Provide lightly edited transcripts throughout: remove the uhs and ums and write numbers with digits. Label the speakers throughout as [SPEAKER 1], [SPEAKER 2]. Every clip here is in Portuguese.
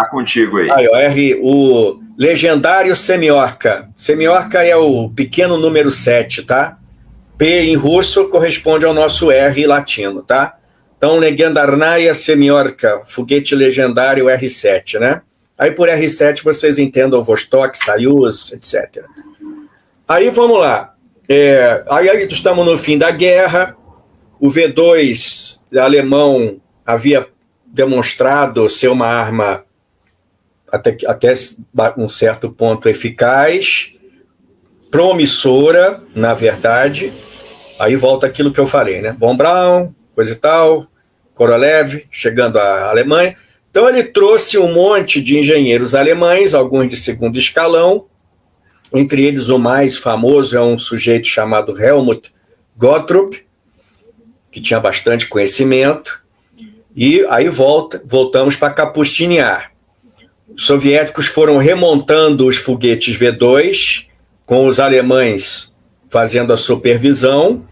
[SPEAKER 1] Tá contigo aí.
[SPEAKER 2] Aí, ó, o legendário Semiorka. Semiorka é o pequeno número 7, tá? P em russo corresponde ao nosso R latino, tá? Então, Legendarnaya Semiorka, foguete legendário R7, né? Aí por R7 vocês entendam Vostok, Soyuz, etc. Aí vamos lá. Aí estamos no fim da guerra. O V2 alemão havia demonstrado ser uma arma até um certo ponto eficaz, promissora, na verdade. Aí volta aquilo que eu falei, né? Von Braun, coisa e tal, Korolev, chegando à Alemanha. Então ele trouxe um monte de engenheiros alemães, alguns de segundo escalão, entre eles o mais famoso é um sujeito chamado Helmut Gottrup, que tinha bastante conhecimento, e aí voltamos para Kapustin Yar. Os soviéticos foram remontando os foguetes V2, com os alemães fazendo a supervisão,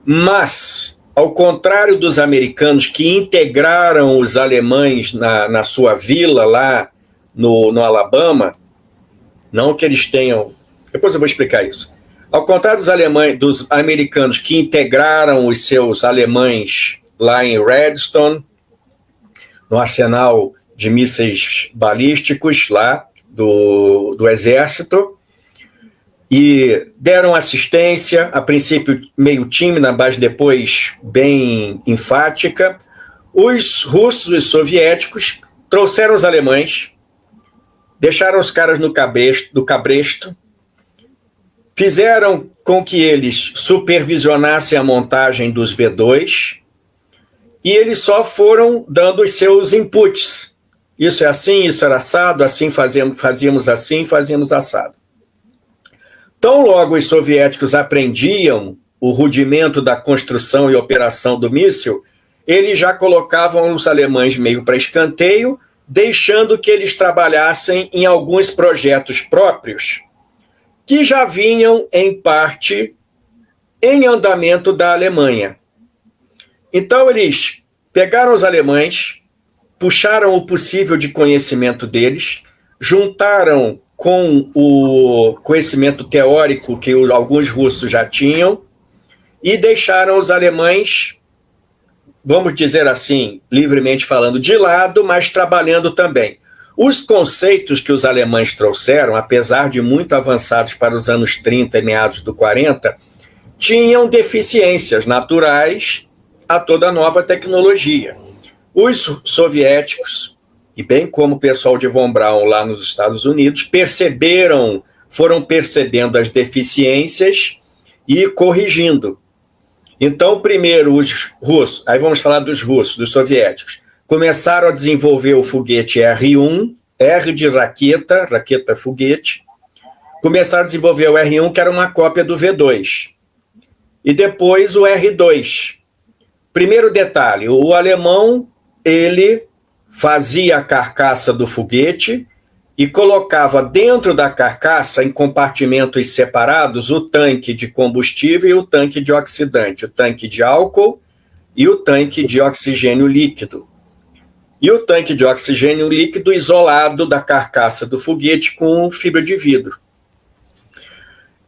[SPEAKER 2] mas, ao contrário dos americanos que integraram os alemães na sua vila lá no Alabama, não que eles tenham... Depois eu vou explicar isso. Ao contrário dos americanos que integraram os seus alemães lá em Redstone, no arsenal de mísseis balísticos lá do exército, e deram assistência, a princípio meio tímida, mas depois bem enfática. Os russos e soviéticos trouxeram os alemães, deixaram os caras no cabresto, fizeram com que eles supervisionassem a montagem dos V2 e eles só foram dando os seus inputs. Isso é assim, isso era assado, assim fazíamos assim, fazíamos assado. Tão logo os soviéticos aprendiam o rudimento da construção e operação do míssil, eles já colocavam os alemães meio para escanteio, deixando que eles trabalhassem em alguns projetos próprios, que já vinham, em parte, em andamento da Alemanha. Então, eles pegaram os alemães, puxaram o possível de conhecimento deles, juntaram com o conhecimento teórico que alguns russos já tinham e deixaram os alemães, vamos dizer assim, livremente falando, de lado, mas trabalhando também. Os conceitos que os alemães trouxeram, apesar de muito avançados para os anos 30 e meados do 40, tinham deficiências naturais a toda nova tecnologia. Os soviéticos, e bem como o pessoal de Von Braun lá nos Estados Unidos, foram percebendo as deficiências e corrigindo. Então, primeiro os russos, aí vamos falar dos russos, dos soviéticos, começaram a desenvolver o foguete R1, R de raqueta foguete, começaram a desenvolver o R1, que era uma cópia do V2, e depois o R2. Primeiro detalhe, o alemão, ele fazia a carcaça do foguete e colocava dentro da carcaça, em compartimentos separados, o tanque de combustível e o tanque de oxidante, o tanque de álcool e o tanque de oxigênio líquido. E o tanque de oxigênio líquido isolado da carcaça do foguete com fibra de vidro.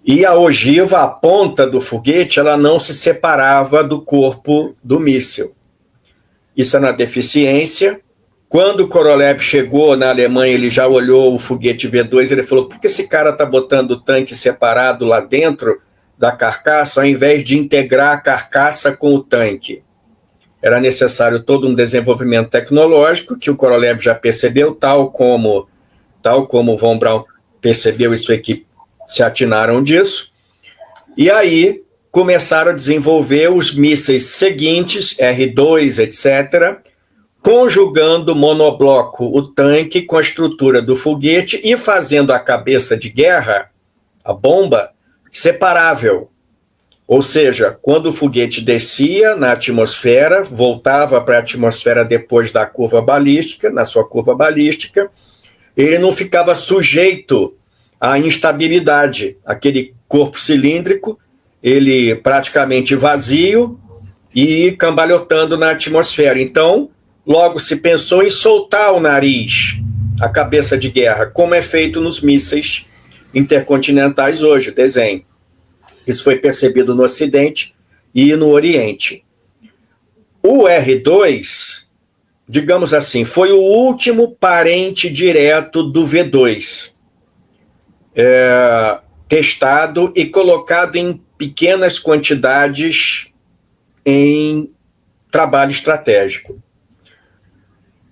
[SPEAKER 2] E a ogiva, a ponta do foguete, ela não se separava do corpo do míssil. Isso é na deficiência. Quando o Korolev chegou na Alemanha, ele já olhou o foguete V2, ele falou, por que esse cara está botando o tanque separado lá dentro da carcaça, ao invés de integrar a carcaça com o tanque? Era necessário todo um desenvolvimento tecnológico, que o Korolev já percebeu, tal como Von Braun percebeu e sua equipe se atinaram disso. E aí começaram a desenvolver os mísseis seguintes, R2, etc., conjugando monobloco, o tanque, com a estrutura do foguete e fazendo a cabeça de guerra, a bomba, separável. Ou seja, quando o foguete descia na atmosfera, voltava para a atmosfera depois da curva balística, na sua curva balística, ele não ficava sujeito à instabilidade. Aquele corpo cilíndrico, ele praticamente vazio e cambalhotando na atmosfera. Então, logo se pensou em soltar o nariz a cabeça de guerra, como é feito nos mísseis intercontinentais hoje, o desenho. Isso foi percebido no Ocidente e no Oriente. O R2, digamos assim, foi o último parente direto do V2, testado e colocado em pequenas quantidades em trabalho estratégico.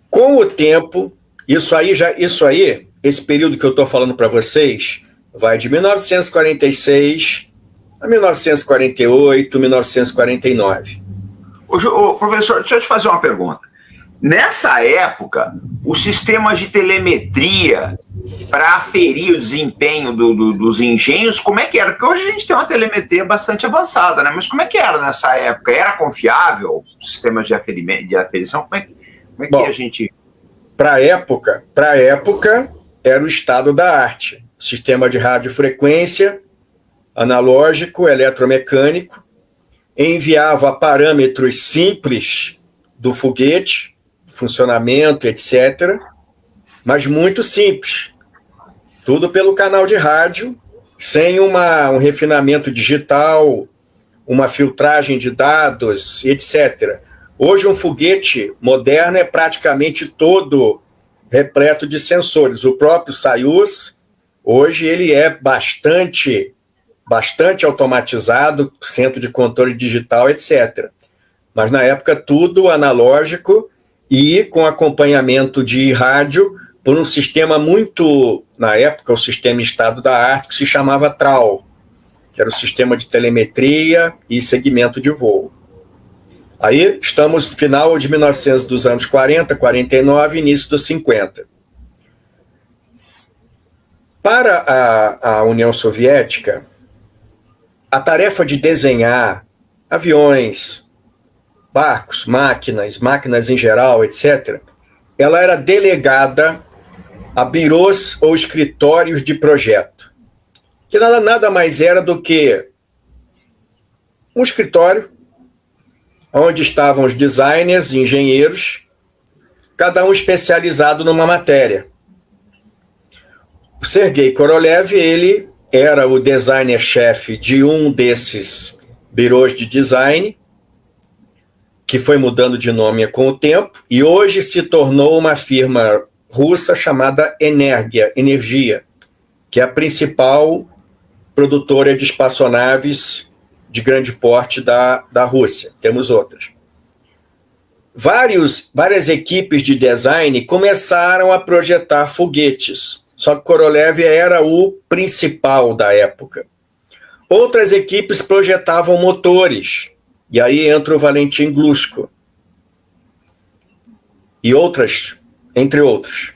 [SPEAKER 2] Com o tempo, esse período que eu estou falando para vocês, vai de 1946 a 1948, 1949.
[SPEAKER 1] Professor, deixa eu te fazer uma pergunta. Nessa época, os sistemas de telemetria para aferir o desempenho dos engenhos, como é que era? Porque hoje a gente tem uma telemetria bastante avançada, né? Mas como é que era nessa época? Era confiável os sistemas de aferição? Como é que a gente...
[SPEAKER 2] Para a época, era o estado da arte. Sistema de radiofrequência, analógico, eletromecânico, enviava parâmetros simples do foguete, funcionamento, etc., mas muito simples. Tudo pelo canal de rádio, sem um refinamento digital, uma filtragem de dados, etc. Hoje, um foguete moderno é praticamente todo repleto de sensores. O próprio Soyuz, hoje, ele é bastante automatizado, centro de controle digital, etc. Mas, na época, tudo analógico e com acompanhamento de rádio por um sistema muito, na época, o sistema estado da arte, que se chamava TRAL, que era o sistema de telemetria e segmento de voo. Aí estamos no final de 1900, dos anos 40, 49, início dos 50. Para a União Soviética, a tarefa de desenhar aviões, barcos, máquinas em geral, etc., ela era delegada a birôs ou escritórios de projeto, que nada mais era do que um escritório onde estavam os designers e engenheiros, cada um especializado numa matéria. O Sergei Korolev, ele era o designer-chefe de um desses birôs de design, que foi mudando de nome com o tempo, e hoje se tornou uma firma russa chamada Energia, que é a principal produtora de espaçonaves de grande porte da Rússia. Temos outras. Várias equipes de design começaram a projetar foguetes, só que Korolev era o principal da época. Outras equipes projetavam motores, e aí entra o Valentin Glushko, e outras, entre outros.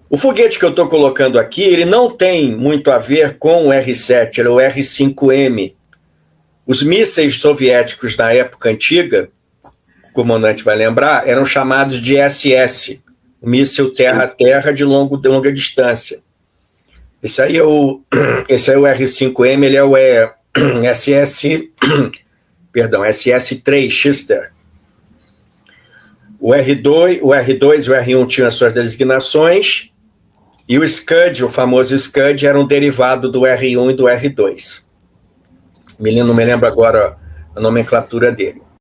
[SPEAKER 2] O foguete que eu estou colocando aqui, ele não tem muito a ver com o R-7, ele é o R-5M. Os mísseis soviéticos na época antiga, o comandante vai lembrar, eram chamados de SS, o míssil terra-terra de longa distância. Esse aí é o R-5M, ele é o SS-3 Schister. O R2 e o R1 tinham as suas designações, e o Scud, o famoso Scud, era um derivado do R1 e do R2. Não me lembro agora a nomenclatura dele.